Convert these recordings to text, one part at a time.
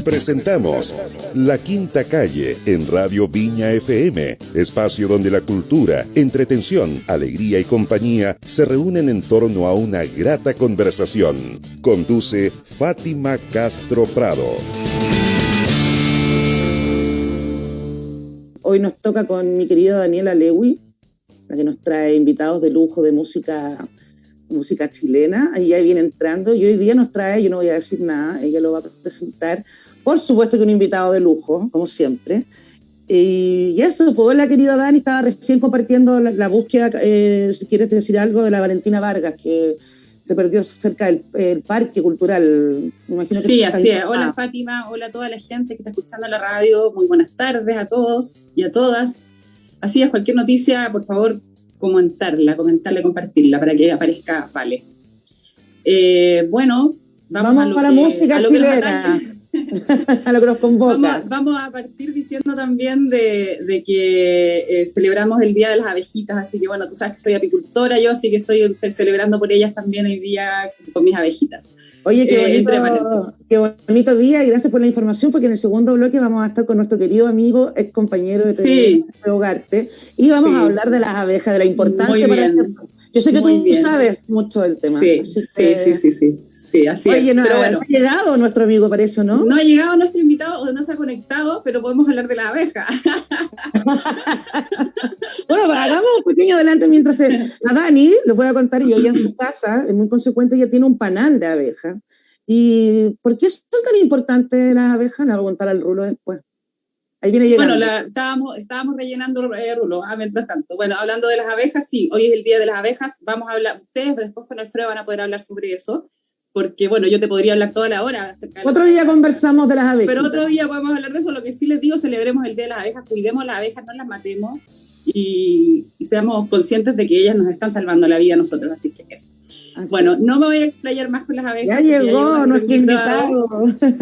Presentamos La Quinta Calle en Radio Viña FM, espacio donde la cultura, entretención, alegría y compañía se reúnen en torno a una grata conversación. Conduce Fátima Castro Prado. Hoy nos toca con mi querida Daniela Lewy, la que nos trae invitados de lujo de música chilena. Ella viene entrando y hoy día nos trae, yo no voy a decir nada, ella lo va a presentar. Por supuesto que un invitado de lujo, como siempre. Y eso, pues la querida Dani estaba recién compartiendo la búsqueda, si quieres decir algo, de la Valentina Vargas, que se perdió cerca del Parque Cultural. Me imagino que sí, así es. Hola Fátima, hola a toda la gente que está escuchando la radio. Muy buenas tardes a todos y a todas. Así es, cualquier noticia, por favor, comentarla, compartirla para que aparezca Vale. Bueno, vamos a la música chilena. A lo que nos convoca. Vamos a partir diciendo también de que celebramos el Día de las Abejitas, así que bueno, tú sabes que soy apicultora yo, así que estoy celebrando por ellas también hoy día con mis abejitas. Oye, qué bonito día y gracias por la información, porque en el segundo bloque vamos a estar con nuestro querido amigo, ex compañero de televisión, Ugarte, y vamos a hablar de las abejas, de la importancia para este. Yo sé que tú sabes mucho del tema. Sí, así Oye, es. No, pero bueno, ha llegado nuestro amigo para eso, ¿no? No ha llegado nuestro invitado o no se ha conectado, pero podemos hablar de las abejas. Bueno, hagamos un pequeño adelante mientras a Dani, les voy a contar, yo ella en su casa, es muy consecuente, ella tiene un panal de abejas. ¿Y por qué son tan importantes las abejas? Le voy a preguntar al Rulo después. Ahí viene llegando. Bueno, estábamos rellenando Rulo, mientras tanto. Bueno, hablando de las abejas, sí, hoy es el Día de las Abejas, vamos a hablar, ustedes después con Alfredo van a poder hablar sobre eso, porque bueno, yo te podría hablar toda la hora acerca de otro día conversamos de las abejas. Pero otro día podemos hablar de eso, lo que sí les digo, celebremos el Día de las Abejas, cuidemos las abejas, no las matemos, y seamos conscientes de que ellas nos están salvando la vida a nosotros, así que eso. Bueno, no me voy a explayar más con las abejas. Ya llegó nuestro invitado.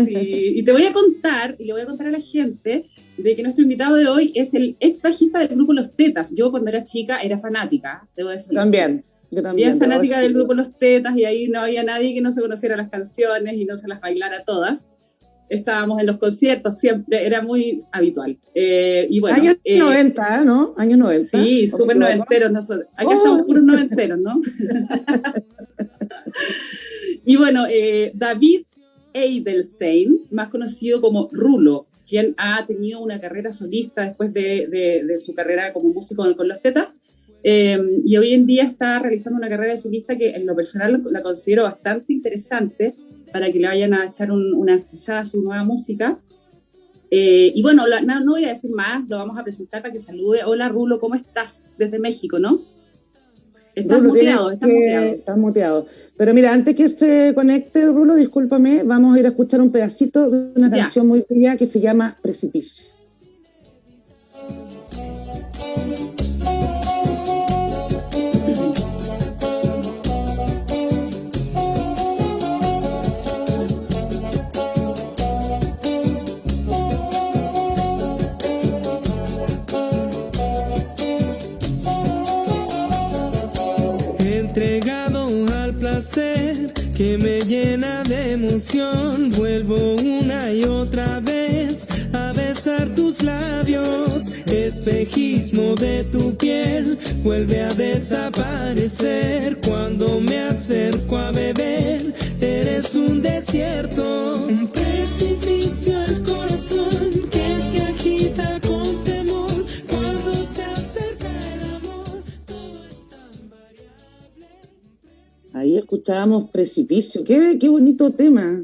Sí, y te voy a contar, y le voy a contar a la gente, de que nuestro invitado de hoy es el ex bajista del grupo Los Tetas. Yo cuando era chica era fanática, debo decir. Yo también. Bien fanática del grupo Los Tetas, y ahí no había nadie que no se conociera las canciones y no se las bailara todas. Estábamos en los conciertos siempre, era muy habitual. Y bueno, años 90, ¿no? Años 90. Sí, súper noventeros nosotros. Acá estamos puros noventeros, ¿no? Y bueno, David Edelstein, más conocido como Rulo, quien ha tenido una carrera solista después de su carrera como músico con Los Tetas, y hoy en día está realizando una carrera de solista que en lo personal la considero bastante interesante para que le vayan a echar una escuchada a su nueva música. Y bueno, no voy a decir más, lo vamos a presentar para que salude. Hola Rulo, ¿cómo estás? Desde México, ¿no? Estás muteado. Pero mira, antes que se conecte, Rulo, discúlpame, vamos a ir a escuchar un pedacito de una canción muy bella que se llama Precipicio. Entregado al placer que me llena de emoción, vuelvo una y otra vez a besar tus labios. Espejismo de tu piel vuelve a desaparecer cuando me acerco a beber. Eres un desierto, un precipicio, el corazón que se agita con temor cuando se acerca el amor. Todo es tan variable. Ahí escuchábamos Precipicio. Qué bonito tema.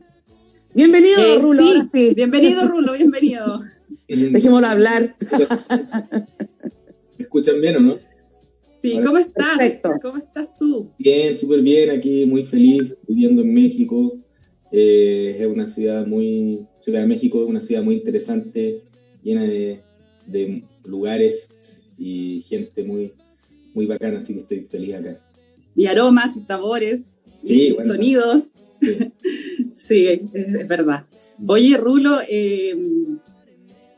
Bienvenido, Rulo. Sí. Bienvenido, Rulo, bienvenido. Dejémoslo hablar. ¿Me escuchan bien o no? Sí, ¿cómo estás? Perfecto. ¿Cómo estás tú? Bien, súper bien, aquí muy feliz, viviendo en México. Es una ciudad Ciudad de México es una ciudad muy interesante, llena de lugares y gente muy, muy bacana, así que estoy feliz acá. Y aromas y sabores, y sonidos. Sí, sí, es verdad. Oye, Rulo,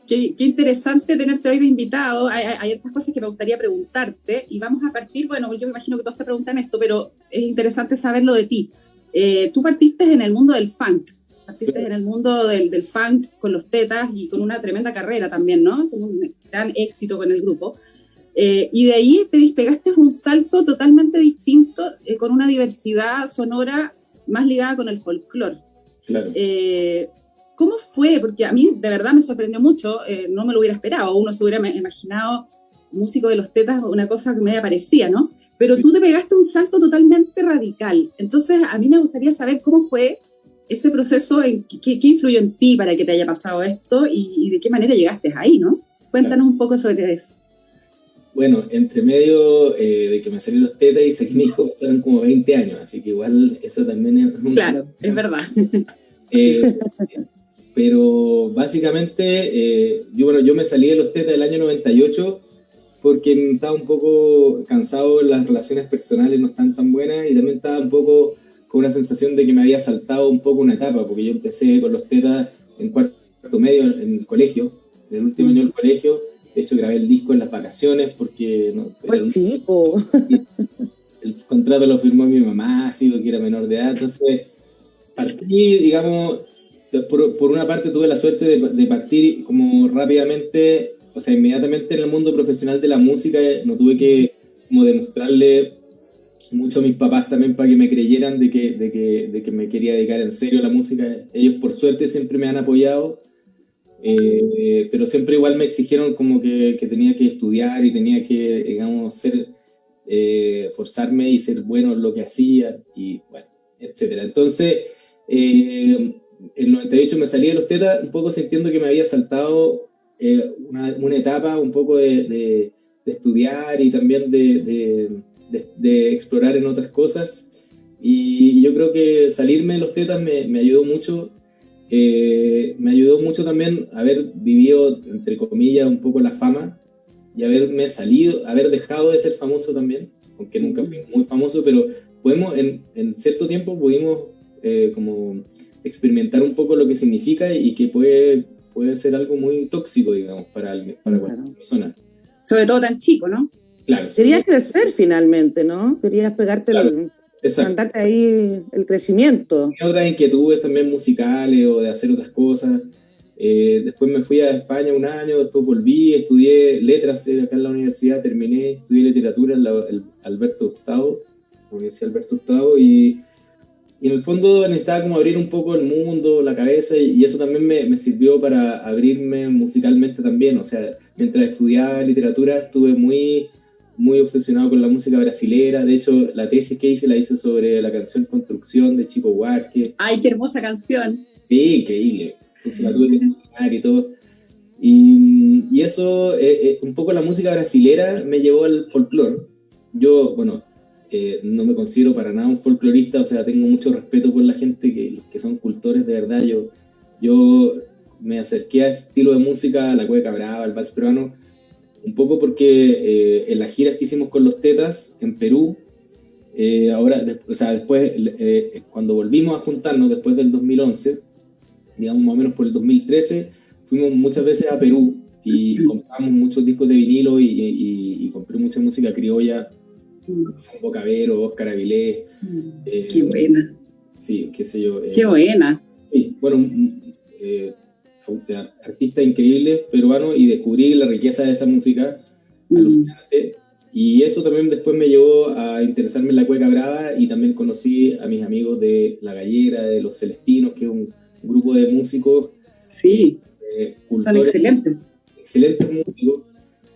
qué interesante tenerte hoy de invitado. Hay otras cosas que me gustaría preguntarte y vamos a partir, bueno, yo me imagino que todos te preguntan esto, pero es interesante saberlo de ti. tú partiste en el mundo del funk, partiste en el mundo del funk con los Tetas y con una tremenda carrera también, ¿no? Con un gran éxito con el grupo. Y de ahí te despegaste un salto totalmente distinto, con una diversidad sonora más ligada con el folclore. Claro. ¿Cómo fue? Porque a mí de verdad me sorprendió mucho, no me lo hubiera esperado, uno se hubiera imaginado músico de los Tetas, una cosa que me parecía, ¿no? Pero tú te pegaste un salto totalmente radical. Entonces, a mí me gustaría saber cómo fue ese proceso, qué influyó en ti para que te haya pasado esto y de qué manera llegaste ahí, ¿no? Cuéntanos un poco sobre eso. Bueno, entre medio de que me salieron los Tetas y saqué mi hijo, pasaron como 20 años, así que igual eso también es... Claro, es verdad. Pero básicamente, yo me salí de los Tetas el año 98 porque estaba un poco cansado, las relaciones personales no están tan buenas y también estaba un poco con una sensación de que me había saltado un poco una etapa, porque yo empecé con los Tetas en cuarto medio en el colegio, en el último año del colegio. De hecho, grabé el disco en las vacaciones porque el contrato lo firmó mi mamá, así que era menor de edad. Entonces, partí, digamos, por una parte tuve la suerte de partir como rápidamente, o sea, inmediatamente en el mundo profesional de la música. No tuve que como demostrarle mucho a mis papás también para que me creyeran de que me quería dedicar en serio a la música. Ellos, por suerte, siempre me han apoyado. Pero siempre igual me exigieron como que tenía que estudiar y tenía que, digamos, forzarme y ser bueno en lo que hacía y bueno, etcétera. Entonces, en el 98 me salí de los Tetas un poco sintiendo que me había saltado una etapa un poco de estudiar y también de explorar en otras cosas, y yo creo que salirme de los Tetas me ayudó mucho. Me ayudó mucho también haber vivido, entre comillas, un poco la fama y haber dejado de ser famoso también, aunque nunca fui muy famoso, pero en cierto tiempo pudimos como experimentar un poco lo que significa y que puede ser algo muy tóxico, digamos, para cualquier persona. Sobre todo tan chico, ¿no? Claro. Querías crecer finalmente, ¿no? Querías pegarte mandarte ahí el crecimiento. Tenía otras inquietudes también musicales o de hacer otras cosas. Después me fui a España un año, después volví, estudié letras acá en la universidad, estudié literatura en la Alberto Hurtado, la Universidad Alberto Hurtado, y en el fondo necesitaba como abrir un poco el mundo, la cabeza, y eso también me sirvió para abrirme musicalmente también. O sea, mientras estudiaba literatura estuve muy obsesionado con la música brasilera. De hecho, la tesis que hice la hice sobre la canción Construcción de Chico Buarque. ¡Ay, qué hermosa canción! Sí, increíble. Entonces la tuve que estudiar y todo. Y eso, un poco la música brasilera me llevó al folclore. Yo, no me considero para nada un folclorista, o sea, tengo mucho respeto por la gente que son cultores de verdad. Yo me acerqué a este estilo de música, a la cueca brava, al vals peruano, un poco porque en las giras que hicimos con los Tetas en Perú, después, cuando volvimos a juntarnos después del 2011, digamos más o menos por el 2013, fuimos muchas veces a Perú y compramos muchos discos de vinilo y compré mucha música criolla, Bocavero, Óscar Avilés. Qué buena. Sí, qué sé yo. Qué buena. Sí, bueno, artistas increíbles peruanos, y descubrí la riqueza de esa música alucinante. Y eso también después me llevó a interesarme en la cueca brava, y también conocí a mis amigos de La Gallera, de Los Celestinos, que es un grupo de músicos. Sí, son excelentes. Excelentes músicos.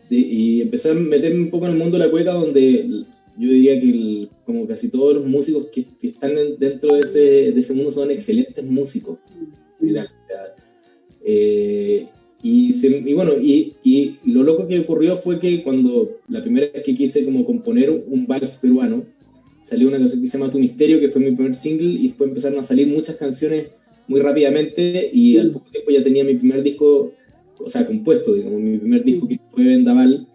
Y empecé a meterme un poco en el mundo de la cueca, donde yo diría que como casi todos los músicos que están dentro de ese mundo son excelentes músicos. Y lo loco que ocurrió fue que cuando la primera vez que quise como componer un vals peruano, salió una canción que se llama Tu Misterio, que fue mi primer single, y después empezaron a salir muchas canciones muy rápidamente, y al poco tiempo ya tenía mi primer disco, o sea, compuesto, digamos, mi primer disco, que fue Vendaval,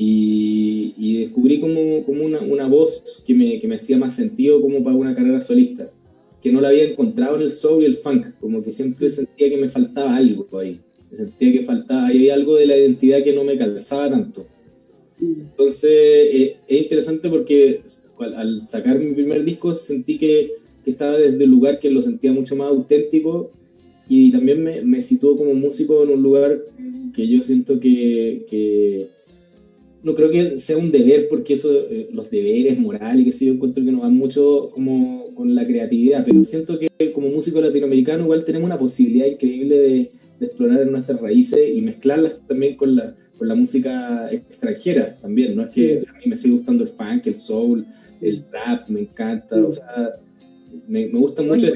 y descubrí como una voz que me hacía más sentido como para una carrera solista, que no la había encontrado en el soul y el funk, como que siempre sentía que me faltaba algo ahí, sentía que había algo de la identidad que no me calzaba tanto. Entonces es interesante porque al sacar mi primer disco sentí que estaba desde un lugar que lo sentía mucho más auténtico, y también me situó como músico en un lugar que yo siento que no creo que sea un deber, porque eso, los deberes morales, que sí, yo encuentro que no van mucho como con la creatividad, pero siento que como músico latinoamericano igual tenemos una posibilidad increíble de explorar nuestras raíces y mezclarlas también con la música extranjera también, ¿no? Es que a mí me sigue gustando el funk, el soul, el trap, me encanta, o sea, me gusta mucho.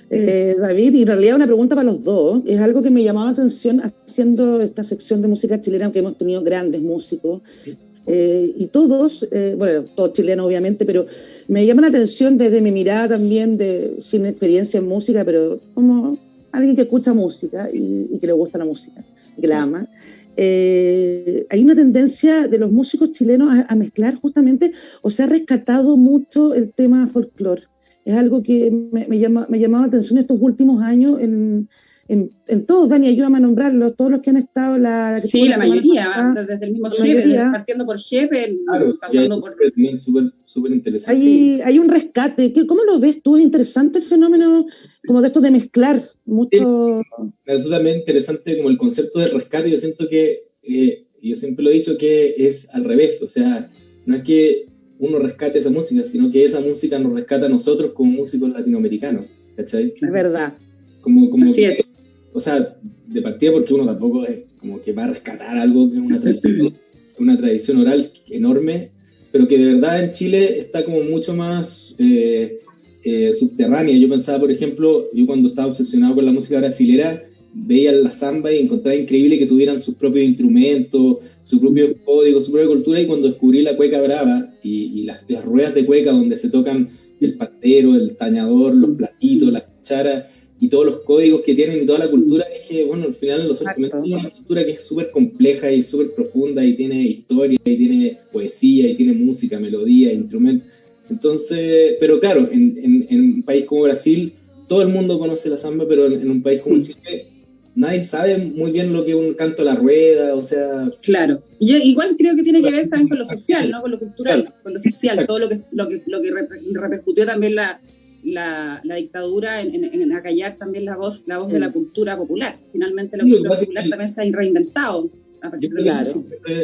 David, y en realidad una pregunta para los dos, es algo que me llamaba la atención haciendo esta sección de música chilena, que hemos tenido grandes músicos, y todos, bueno, todos chilenos obviamente, pero me llama la atención desde mi mirada también, sin experiencia en música, pero como alguien que escucha música y que le gusta la música, y que la ama. Hay una tendencia de los músicos chilenos a mezclar justamente, o se ha rescatado mucho el tema folclore. Es algo que me llamaba la atención estos últimos años en todos. Dani, ayúdame a nombrarlos, todos los que han estado la mayoría, desde el mismo Jefe, partiendo por Jefe, claro, pasando por... Súper interesante. Hay un rescate. ¿Cómo lo ves tú? ¿Es interesante el fenómeno como de esto de mezclar mucho? Me resulta también interesante como el concepto del rescate. Yo siento que, yo siempre lo he dicho, que es al revés. O sea, no es que uno rescate esa música, sino que esa música nos rescata a nosotros como músicos latinoamericanos, ¿cachai? Es verdad. Como así que, es. O sea, de partida, porque uno tampoco es como que va a rescatar algo que es una tradición oral enorme, pero que de verdad en Chile está como mucho más subterránea. Yo pensaba, por ejemplo, yo cuando estaba obsesionado con la música brasilera, veía la samba y encontraba increíble que tuvieran sus propios instrumentos, su propio código, su propia cultura, y cuando descubrí la cueca brava y las ruedas de cueca donde se tocan el pandero, el tañador, los platitos, las cucharas y todos los códigos que tienen y toda la cultura, dije, bueno, al final los instrumentos tienen una cultura que es súper compleja y súper profunda, y tiene historia, y tiene poesía, y tiene música, melodía, instrumentos. Entonces, pero claro, en un país como Brasil, todo el mundo conoce la samba, pero en un país como Chile, nadie sabe muy bien lo que es un canto a la rueda, o sea... Claro. Y igual creo que tiene que ver también con lo social, ¿no? Con lo cultural, con lo social, todo lo que repercutió también la dictadura en acallar también la voz de la cultura popular. Finalmente la cultura popular también se ha reinventado.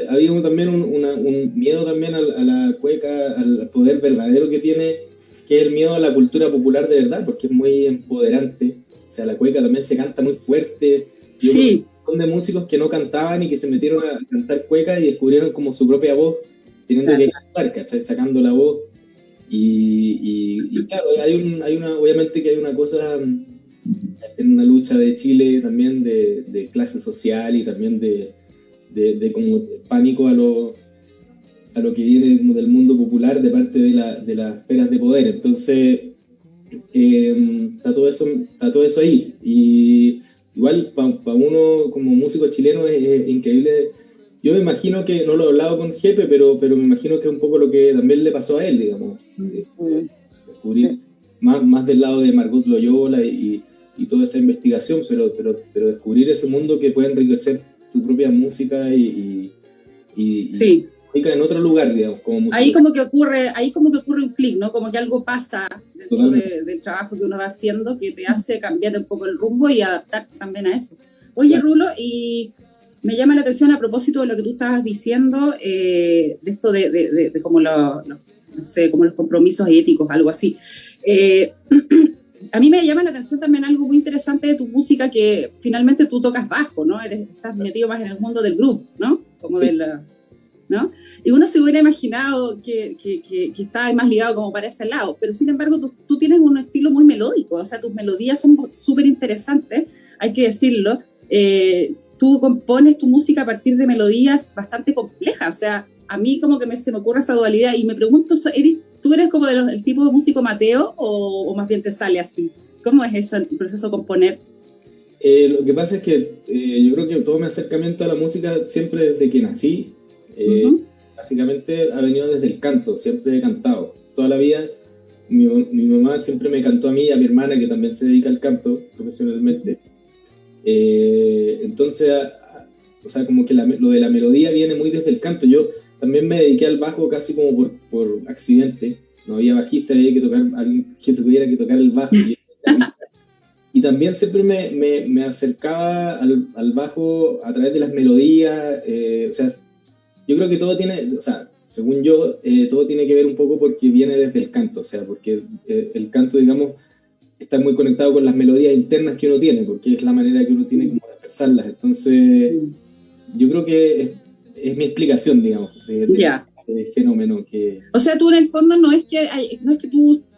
Había también un miedo también a la cueca, al poder verdadero que tiene, que es el miedo a la cultura popular de verdad, porque es muy empoderante. O sea, la cueca también se canta muy fuerte. Sí. Son de músicos que no cantaban y que se metieron a cantar cueca y descubrieron como su propia voz, teniendo que cantar, ¿cachai? Sacando la voz. Y claro, obviamente que hay una cosa en una lucha de Chile también de clase social, y también de como pánico a lo que viene como del mundo popular de parte de las esferas de poder. Entonces está todo eso ahí, y igual para uno como músico chileno es increíble. Yo me imagino que, no lo he hablado con Jepe, pero me imagino que es un poco lo que también le pasó a él, digamos, descubrir más del lado de Margot Loyola y toda esa investigación, pero descubrir ese mundo que puede enriquecer tu propia música y en otro lugar, digamos, como música. Ahí como que ocurre un clic, ¿no? Como que algo pasa dentro del trabajo que uno va haciendo, que te hace cambiar un poco el rumbo y adaptarte también a eso. Oye, claro. Rulo, y me llama la atención a propósito de lo que tú estabas diciendo, de esto de como no sé, como los compromisos éticos, algo así. A mí me llama la atención también algo muy interesante de tu música, que finalmente tú tocas bajo, ¿no? Estás metido más en el mundo del groove, ¿no? Como sí. ¿No? Y uno se hubiera imaginado que estaba más ligado como para ese lado, pero sin embargo tú tienes un estilo muy melódico, o sea, tus melodías son súper interesantes, hay que decirlo. Tú compones tu música a partir de melodías bastante complejas, o sea, a mí como que se me ocurre esa dualidad y me pregunto, ¿tú eres como el tipo de músico Mateo o más bien te sale así? ¿Cómo es eso, el proceso de componer? Lo que pasa es que yo creo que todo mi acercamiento a la música siempre desde que nací, básicamente ha venido desde el canto. Siempre he cantado toda la vida. Mi mamá siempre me cantó a mí y a mi hermana, que también se dedica al canto profesionalmente. Entonces, o sea, como que lo de la melodía viene muy desde el canto. Yo también me dediqué al bajo casi como por accidente. no había bajista, había que tocar, alguien que tuviera que tocar el bajo. Y también siempre me acercaba al bajo a través de las melodías, o sea, yo creo que todo tiene, o sea, según yo, todo tiene que ver un poco porque viene desde el canto, o sea, porque el canto, digamos, está muy conectado con las melodías internas que uno tiene, porque es la manera que uno tiene como de expresarlas. Entonces, yo creo que es mi explicación, digamos, de ese fenómeno que... O sea, tú en el fondo no es que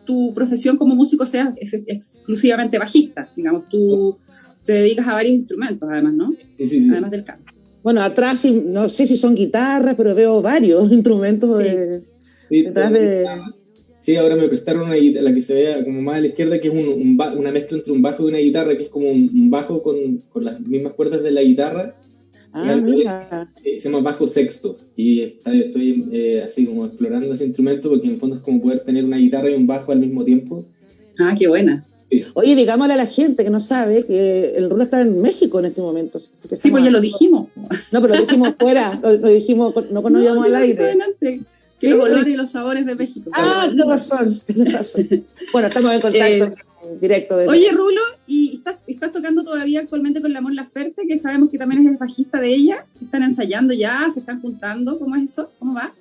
tu profesión como músico sea exclusivamente bajista, digamos, tú te dedicas a varios instrumentos, además, ¿no? Sí. Además del canto. Bueno, atrás no sé si son guitarras, pero veo varios instrumentos detrás de... Sí, ahora me prestaron una guitarra, la que se vea como más a la izquierda, que es una mezcla entre un bajo y una guitarra, que es como un bajo con las mismas cuerdas de la guitarra. Mira. Se llama bajo sexto, y estoy así como explorando ese instrumento, porque en el fondo es como poder tener una guitarra y un bajo al mismo tiempo. Ah, qué buena. Sí. Oye, digámosle a la gente que no sabe que el Rulo está en México en este momento. Sí, pues ya lo dijimos. No, pero lo dijimos fuera, lo dijimos no cuando íbamos al aire. Adelante. Que los olores y los sabores de México. Tienes razón. Bueno, estamos en contacto directo. Oye, Rulo, ¿y estás tocando todavía actualmente con la Mon Laferte, que sabemos que también es el bajista de ella? ¿Están ensayando ya? ¿Se están juntando? ¿Cómo es eso? ¿Cómo va?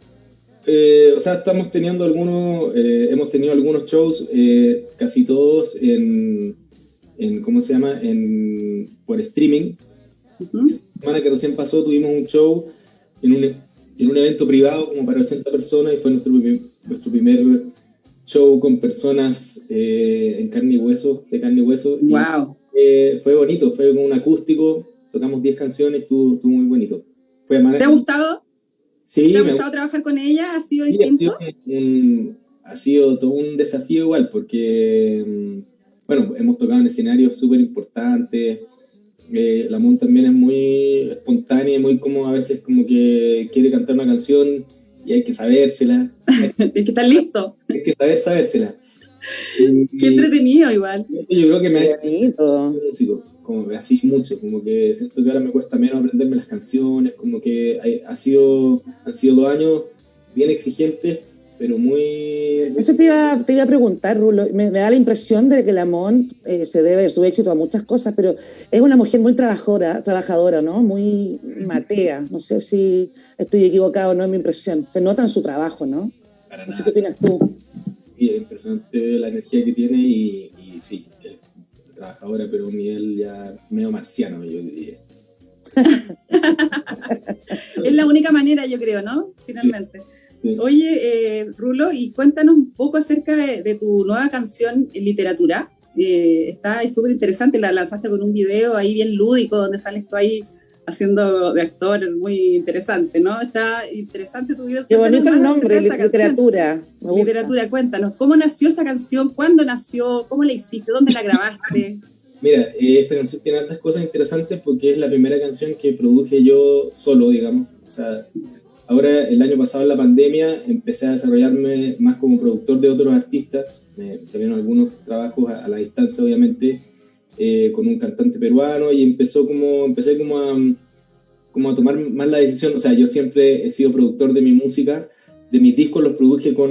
O sea, hemos tenido algunos shows, casi todos ¿cómo se llama? Por streaming. Uh-huh. La semana que recién pasó tuvimos un show en un evento privado como para 80 personas, y fue nuestro primer show con personas de carne y hueso. Wow. Fue bonito, fue como un acústico, tocamos 10 canciones, estuvo muy bonito. ¿Te ha gustado? Sí, ¿te ha gustado trabajar con ella? ¿Ha sido distinto? Ha sido todo un desafío igual, porque bueno, hemos tocado en escenarios súper importantes. La Mon también es muy espontánea, muy como a veces como que quiere cantar una canción y hay que sabérsela. Hay que estar listo. Hay que sabérsela. Qué entretenido igual. Yo creo que me ha hecho músico, como así mucho, como que siento que ahora me cuesta menos aprenderme las canciones, como que han sido 2 años bien exigentes, pero muy... Eso te iba a preguntar, Rulo. Me da la impresión de que la Mon se debe su éxito a muchas cosas, pero es una mujer muy trabajadora, ¿no? Muy matea. No sé si estoy equivocado, no es mi impresión. Se nota en su trabajo, ¿no? Para no sé nada. qué opinas tú. Sí, es impresionante la energía que tiene y sí, es trabajadora, pero un nivel ya medio marciano, yo diría. Es la única manera, yo creo, ¿no? Finalmente. Sí. Oye, Rulo, y cuéntanos un poco acerca de tu nueva canción en literatura. Está súper interesante, la lanzaste con un video ahí bien lúdico, donde sales tú ahí haciendo de actor, muy interesante, ¿no? Está interesante tu video. Qué bonito el nombre, literatura. Literatura, cuéntanos, ¿cómo nació esa canción? ¿Cuándo nació? ¿Cómo la hiciste? ¿Dónde la grabaste? Mira, esta canción tiene hartas cosas interesantes porque es la primera canción que produje yo solo, digamos. O sea, ahora, el año pasado, en la pandemia, empecé a desarrollarme más como productor de otros artistas. Me salieron algunos trabajos a la distancia, obviamente, con un cantante peruano, y empecé como a tomar más la decisión. O sea, yo siempre he sido productor de mi música, de mis discos los produje o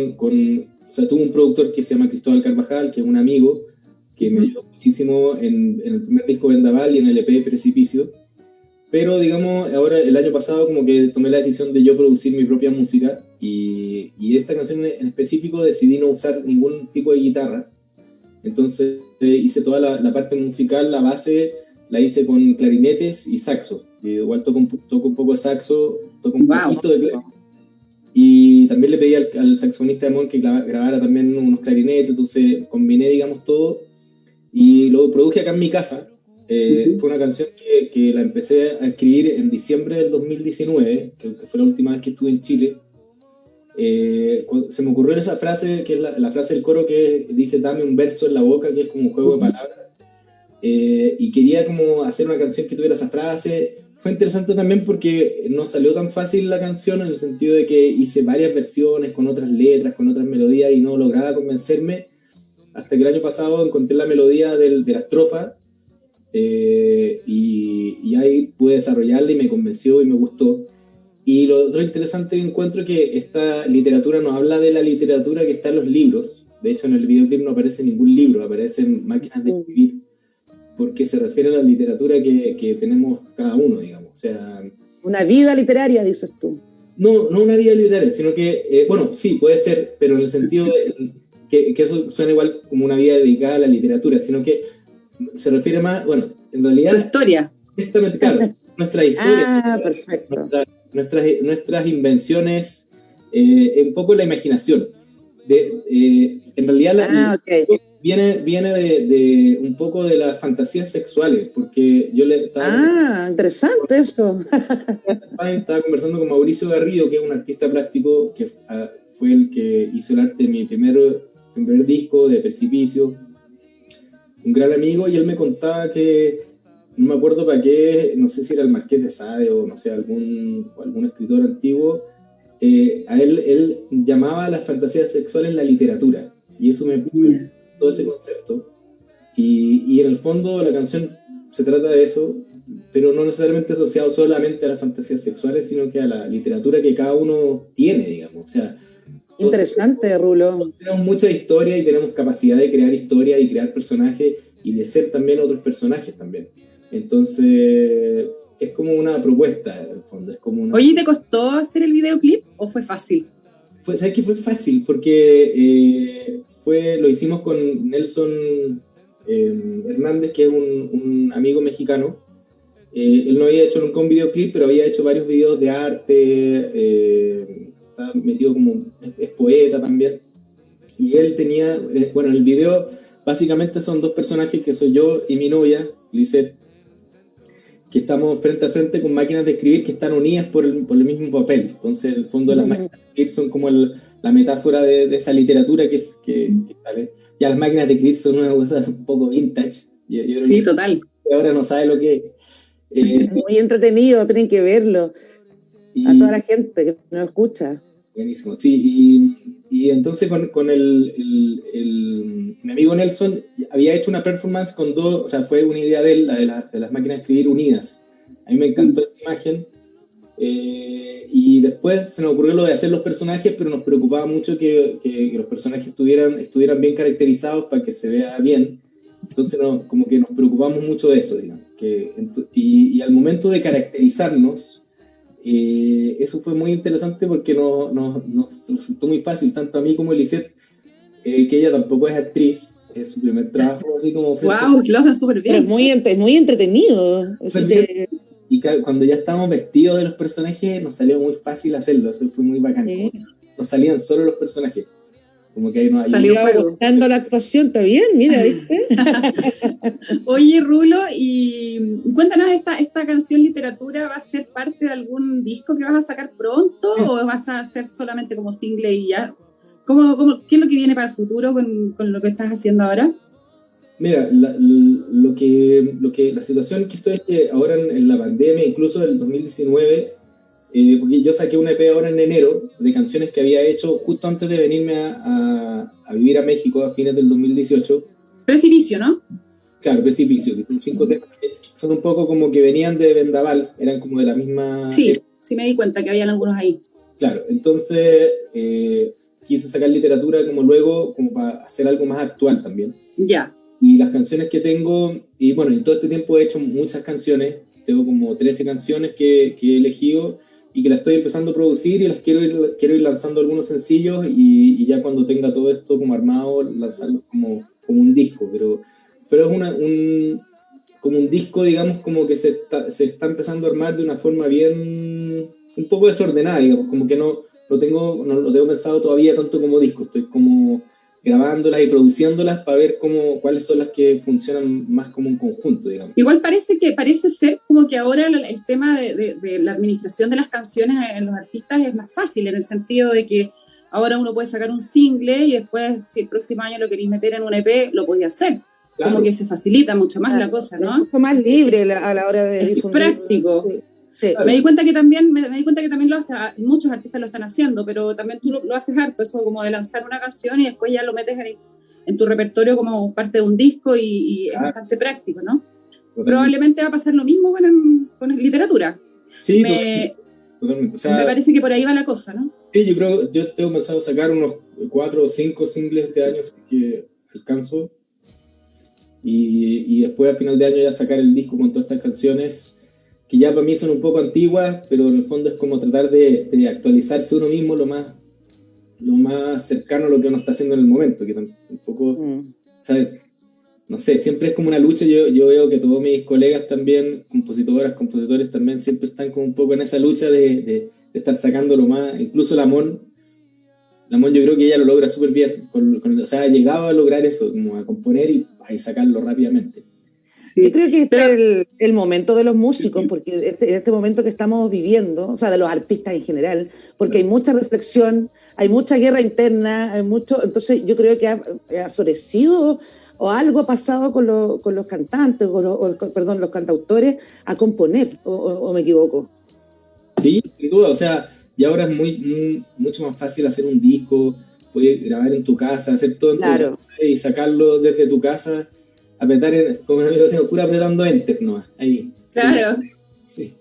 sea, tuve un productor que se llama Cristóbal Carvajal, que es un amigo, que me ayudó muchísimo en el primer disco Vendaval y en el EP Precipicio. Pero, digamos, ahora el año pasado como que tomé la decisión de yo producir mi propia música, y esta canción en específico decidí no usar ningún tipo de guitarra. Entonces hice toda la parte musical, la base, la hice con clarinetes y saxo. Y igual toco un poco de saxo, toco un poquito de clarinete. Y también le pedí al saxofonista de Mon que grabara también unos clarinetes, entonces combiné, digamos, todo. Y lo produje acá en mi casa. Fue una canción que la empecé a escribir en diciembre del 2019, que fue la última vez que estuve en Chile. Se me ocurrió esa frase, que es la frase del coro que dice dame un verso en la boca, que es como un juego de palabras. Y quería como hacer una canción que tuviera esa frase. Fue interesante también porque no salió tan fácil la canción, en el sentido de que hice varias versiones con otras letras, con otras melodías, y no lograba convencerme, hasta que el año pasado encontré la melodía de la estrofa, y ahí pude desarrollarla y me convenció y me gustó. Y lo otro interesante que encuentro que esta literatura nos habla de la literatura que está en los libros. De hecho, en el videoclip no aparece ningún libro, aparecen máquinas de escribir, porque se refiere a la literatura que tenemos cada uno, digamos. O sea, una vida literaria, dices tú. No una vida literaria, sino que, bueno, sí, puede ser, pero en el sentido de que eso suena igual como una vida dedicada a la literatura, sino que se refiere más, bueno, en realidad... Tu historia. Claro, nuestra historia. Perfecto. Nuestras invenciones, un poco la imaginación. En realidad okay. viene de un poco de las fantasías sexuales, porque yo le estaba... interesante eso. Estaba conversando con Mauricio Garrido, que es un artista plástico, que fue el que hizo el arte de mi primer disco, de Precipicio, un gran amigo, y él me contaba que, no me acuerdo para qué, no sé si era el Marqués de Sade o no sé, algún escritor antiguo, a él llamaba a las fantasías sexuales la literatura, y eso me puso todo ese concepto, y en el fondo la canción se trata de eso, pero no necesariamente asociado solamente a las fantasías sexuales, sino que a la literatura que cada uno tiene, digamos. O sea, interesante, Rulo. Tenemos mucha historia y tenemos capacidad de crear historia y crear personajes y de ser también otros personajes también. Entonces, es como una propuesta, en el fondo. Es como una... Oye, ¿te costó hacer el videoclip o fue fácil? ¿Sabes qué? Fue fácil, porque lo hicimos con Nelson Hernández, que es un amigo mexicano. Él no había hecho nunca un videoclip, pero había hecho varios videos de arte, está metido como, es poeta también, y él tenía, bueno, el video básicamente son dos personajes que soy yo y mi novia, Lisette, que estamos frente a frente con máquinas de escribir que están unidas por el mismo papel. Entonces, en el fondo, las máquinas de escribir son como la metáfora de esa literatura que sale. Ya las máquinas de escribir son una cosa un poco vintage. Yo sí, total. Ahora no sabe lo que es. Muy entretenido, tienen que verlo. A toda la gente que nos escucha. Buenísimo, sí. Y entonces con mi amigo Nelson había hecho una performance con dos, o sea, fue una idea de él, de las máquinas de escribir unidas. A mí me encantó esa imagen. Y después se nos ocurrió lo de hacer los personajes, pero nos preocupaba mucho que los personajes estuvieran bien caracterizados para que se vea bien. Entonces como que nos preocupamos mucho de eso, digamos. Y al momento de caracterizarnos, eso fue muy interesante porque nos resultó muy fácil, tanto a mí como a Lisette, que ella tampoco es actriz, es su primer trabajo, así como... ¡Wow! Lo hacen súper bien. Es muy entretenido. Y cuando ya estábamos vestidos de los personajes, nos salió muy fácil hacerlo, eso fue muy bacán. Sí. Nos salían solo los personajes. Como que ahí no hay... Salió buscando la actuación, está bien, mira, ¿viste? Oye, Rulo, y cuéntanos, ¿esta canción literatura va a ser parte de algún disco que vas a sacar pronto o vas a hacer solamente como single y ya? ¿Qué es lo que viene para el futuro con lo que estás haciendo ahora? Mira, la situación que estoy es que ahora en la pandemia, incluso en el 2019, porque yo saqué un EP ahora en enero de canciones que había hecho justo antes de venirme a vivir a México a fines del 2018. Precipicio, ¿no? Claro, Precipicio, que son 5 temas que son un poco como que venían de Vendaval, eran como de la misma... Sí, sí me di cuenta que habían algunos ahí. Claro, entonces quise sacar literatura como para hacer algo más actual también. Ya. Y las canciones que tengo, y bueno, en todo este tiempo he hecho muchas canciones, tengo como 13 canciones que he elegido y que las estoy empezando a producir y las quiero ir lanzando algunos sencillos y ya cuando tenga todo esto como armado, lanzarlos como un disco, pero es como un disco, digamos, como que se está empezando a armar de una forma bien, un poco desordenada, digamos, como que no lo tengo pensado todavía tanto como disco, estoy como grabándolas y produciéndolas para ver cuáles son las que funcionan más como un conjunto, digamos. Igual parece ser como que ahora el tema de la administración de las canciones en los artistas es más fácil, en el sentido de que ahora uno puede sacar un single y después, si el próximo año lo queréis meter en un EP, lo podéis hacer. Claro. Como que se facilita mucho más la cosa, ¿no? Es mucho más libre a la hora de difundir. Es práctico. Sí. Me di cuenta que también lo hace, muchos artistas lo están haciendo, pero también tú lo haces harto, eso como de lanzar una canción y después ya lo metes en tu repertorio como parte de un disco y es bastante práctico, ¿no? Totalmente. Probablemente va a pasar lo mismo con literatura. Sí, totalmente. O Me sea, parece que por ahí va la cosa, ¿no? sí, yo tengo pensado sacar unos 4 o 5 singles este año, si es que alcanzo. Y después a final de año ya sacar el disco con todas estas canciones que ya para mí son un poco antiguas, pero en el fondo es como tratar de actualizarse uno mismo lo más cercano a lo que uno está haciendo en el momento, que tampoco, ¿sabes? No sé, siempre es como una lucha. Yo veo que todos mis colegas también, compositores también, siempre están como un poco en esa lucha de estar sacando lo más, incluso Lamón yo creo que ella lo logra súper bien, o sea, ha llegado a lograr eso, como a componer y sacarlo rápidamente. Sí. Yo creo que este es el momento de los músicos, porque este momento que estamos viviendo, o sea, de los artistas en general, porque hay mucha reflexión, hay mucha guerra interna, entonces yo creo que ha florecido o algo ha pasado con los cantantes, los cantautores a componer, o me equivoco. Sí, sin duda, o sea, y ahora es mucho más fácil hacer un disco, puedes grabar en tu casa, hacer todo en tu casa y sacarlo desde tu casa, como mi amigo decía, pura apretando enter, ¿no? Ahí. Claro. Sí.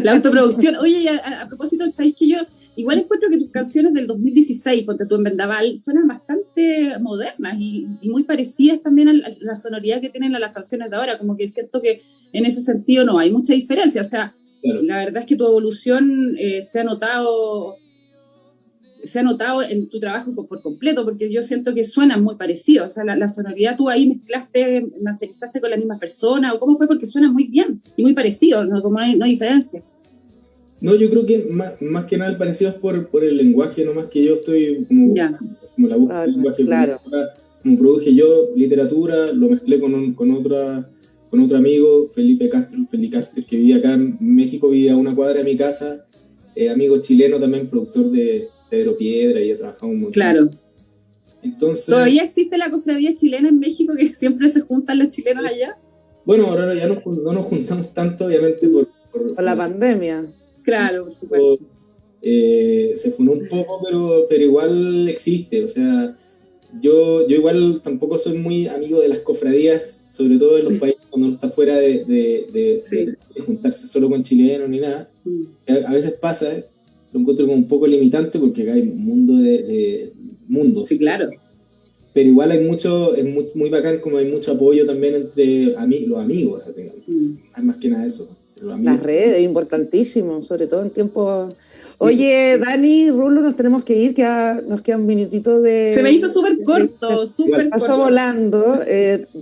La autoproducción. Oye, a propósito, ¿sabéis que yo igual encuentro que tus canciones del 2016, ponte tú en Vendaval, suenan bastante modernas y muy parecidas también a la sonoridad que tienen las canciones de ahora? Como que siento que en ese sentido no hay mucha diferencia, o sea, claro. La verdad es que tu evolución se ha notado en tu trabajo por completo, porque yo siento que suenan muy parecidos. O sea, la sonoridad tú ahí masterizaste con la misma persona, o cómo fue, porque suenan muy bien y muy parecidos, ¿no? Como no hay diferencia. No, yo creo que más que nada el parecido es por el lenguaje, nomás que yo estoy como la búsqueda del lenguaje. Claro. Como produje yo literatura, lo mezclé con otro amigo, Felipe Castro, que vivía acá en México, vivía a una cuadra de mi casa, amigo chileno también, productor de Pedro Piedra, y ha trabajado un montón. Claro. Entonces, ¿todavía existe la cofradía chilena en México, que siempre se juntan los chilenos allá? Bueno, ahora ya no nos juntamos tanto, obviamente, por la pandemia. Claro, por supuesto. Se funó un poco, pero igual existe. O sea, yo igual tampoco soy muy amigo de las cofradías, sobre todo en los países cuando uno está fuera de juntarse solo con chilenos ni nada. A veces pasa, lo encuentro como un poco limitante, porque acá hay un mundo de mundos. Sí, claro. Pero igual es muy bacán, como hay mucho apoyo también entre los amigos. Hay más que nada eso. Las redes, importantísimo, sobre todo en tiempos... Oye, Dani, Rulo, nos tenemos que ir, nos queda un minutito de... Se me hizo súper corto, Pasó volando.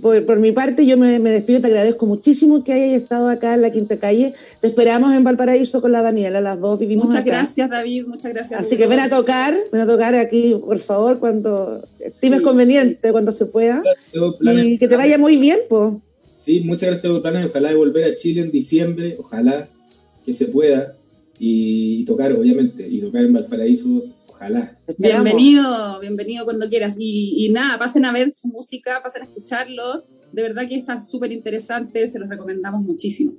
Por mi parte, yo me despido, te agradezco muchísimo que hayas estado acá en la Quinta Calle. Te esperamos en Valparaíso con la Daniela, las dos vivimos Muchas acá. Gracias, David, muchas gracias. Así que ven a tocar aquí, por favor, cuando estimes conveniente, cuando se pueda. Y que te vaya muy bien, pues. Sí, muchas gracias por planes. Ojalá de volver a Chile en diciembre, ojalá que se pueda, y tocar, obviamente, y tocar en Valparaíso, ojalá. Bienvenido cuando quieras. Y nada, pasen a ver su música, pasen a escucharlo. De verdad que está súper interesante, se los recomendamos muchísimo.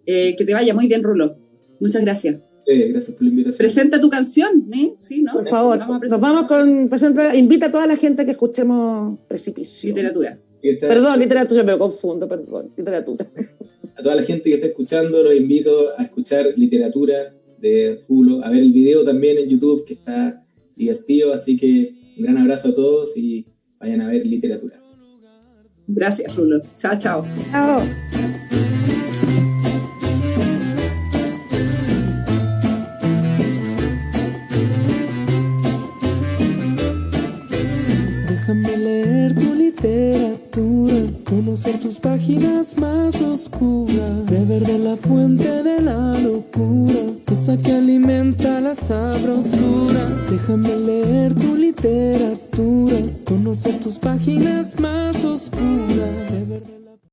Que te vaya muy bien, Rulo. Muchas gracias. Gracias por la invitación. Presenta tu canción, ¿eh? Sí, ¿no? Por favor, invita a toda la gente que escuchemos Precipicio. Literatura. Perdón, literatura, me confundo, literatura. A toda la gente que está escuchando, los invito a escuchar Literatura de Rulo, a ver el video también en YouTube, que está divertido, así que un gran abrazo a todos y vayan a ver Literatura. Gracias, Rulo. Chao, chao. Chao. Déjame leer tu literatura, conocer tus páginas más oscuras, beber de la fuente de la locura, esa que alimenta la sabrosura. Déjame leer tu literatura, conocer tus páginas más oscuras, beber